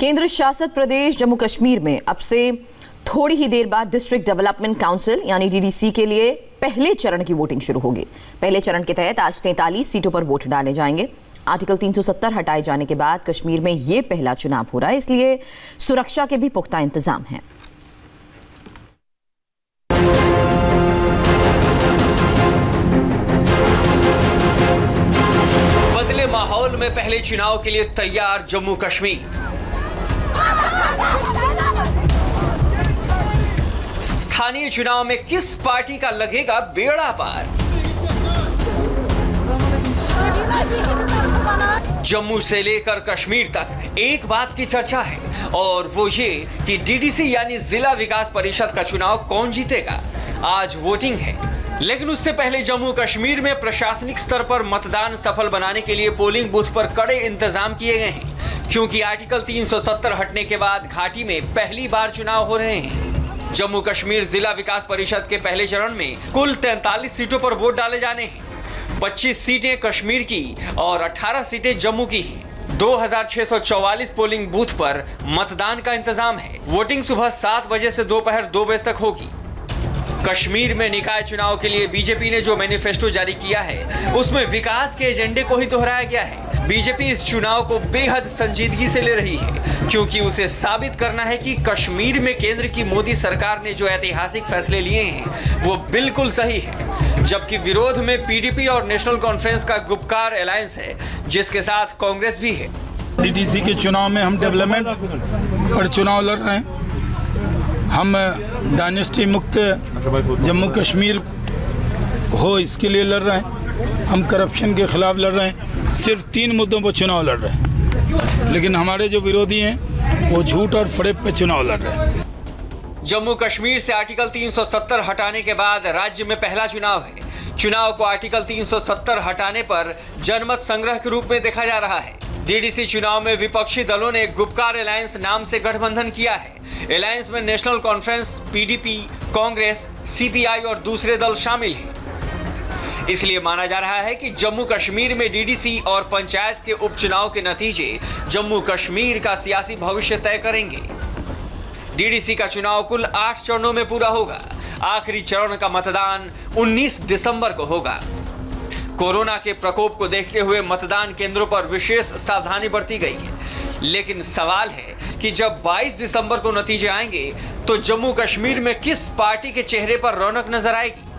केंद्र शासित प्रदेश जम्मू कश्मीर में अब से थोड़ी ही देर बाद डिस्ट्रिक्ट डेवलपमेंट काउंसिल यानी डीडीसी के लिए पहले चरण की वोटिंग शुरू होगी। पहले चरण के तहत आज 43 सीटों पर वोट डाले जाएंगे। आर्टिकल 370 हटाए जाने के बाद कश्मीर में ये पहला चुनाव हो रहा है, इसलिए सुरक्षा के भी पुख्ता इंतजाम हैं। बदले माहौल में पहले चुनाव के लिए तैयार जम्मू कश्मीर। स्थानीय चुनाव में किस पार्टी का लगेगा बेड़ा पार? जम्मू से लेकर कश्मीर तक एक बात की चर्चा है और वो ये कि डीडीसी यानी जिला विकास परिषद का चुनाव कौन जीतेगा। आज वोटिंग है, लेकिन उससे पहले जम्मू कश्मीर में प्रशासनिक स्तर पर मतदान सफल बनाने के लिए पोलिंग बूथ पर कड़े इंतजाम किए गए हैं, क्योंकि आर्टिकल 370 हटने के बाद घाटी में पहली बार चुनाव हो रहे हैं। जम्मू कश्मीर जिला विकास परिषद के पहले चरण में कुल 43 सीटों पर वोट डाले जाने हैं। 25 सीटें कश्मीर की और 18 सीटें जम्मू की हैं। 2644 पोलिंग बूथ पर मतदान का इंतजाम है। वोटिंग सुबह 7 बजे से दोपहर 2 बजे तक होगी। कश्मीर में निकाय चुनाव के लिए बीजेपी ने जो मैनिफेस्टो जारी किया है, उसमें विकास के एजेंडे को ही दोहराया गया है। बीजेपी इस चुनाव को बेहद संजीदगी से ले रही है, क्योंकि उसे साबित करना है कि कश्मीर में केंद्र की मोदी सरकार ने जो ऐतिहासिक फैसले लिए हैं, वो बिल्कुल सही है। जबकि विरोध में पीडीपी और नेशनल कॉन्फ्रेंस का गुपकार अलायंस है, जिसके साथ कांग्रेस भी है। डीडीसी के चुनाव में हम डेवलपमेंट पर चुनाव लड़ रहे हैं। हम डायनेस्टी मुक्त जम्मू कश्मीर हो, इसके लिए लड़ रहे हैं। हम करप्शन के खिलाफ लड़ रहे हैं। सिर्फ 3 मुद्दों पर चुनाव लड़ रहे हैं, लेकिन हमारे जो विरोधी हैं वो झूठ और फरेब पे चुनाव लड़ रहे हैं। जम्मू कश्मीर से आर्टिकल 370 हटाने के बाद राज्य में पहला चुनाव है। चुनाव को आर्टिकल 370 हटाने पर जनमत संग्रह के रूप में देखा जा रहा है। डीडीसी चुनाव में विपक्षी दलों ने गुपकार अलायंस नाम से गठबंधन किया है। अलायंस में national conference, PDP, Congress, CPI और दूसरे दल शामिल हैं। इसलिए माना जा रहा है कि जम्मू कश्मीर में डीडीसी और पंचायत के उपचुनाव के नतीजे जम्मू कश्मीर का सियासी भविष्य तय करेंगे। डीडीसी का चुनाव कुल 8 चरणों में पूरा होगा। आखिरी चरण का मतदान 19 दिसंबर को होगा। कोरोना के प्रकोप को देखते हुए मतदान केंद्रों पर विशेष सावधानी बरती गई है, लेकिन सवाल है कि जब 22 दिसंबर को नतीजे आएंगे तो जम्मू कश्मीर में किस पार्टी के चेहरे पर रौनक नजर आएगी।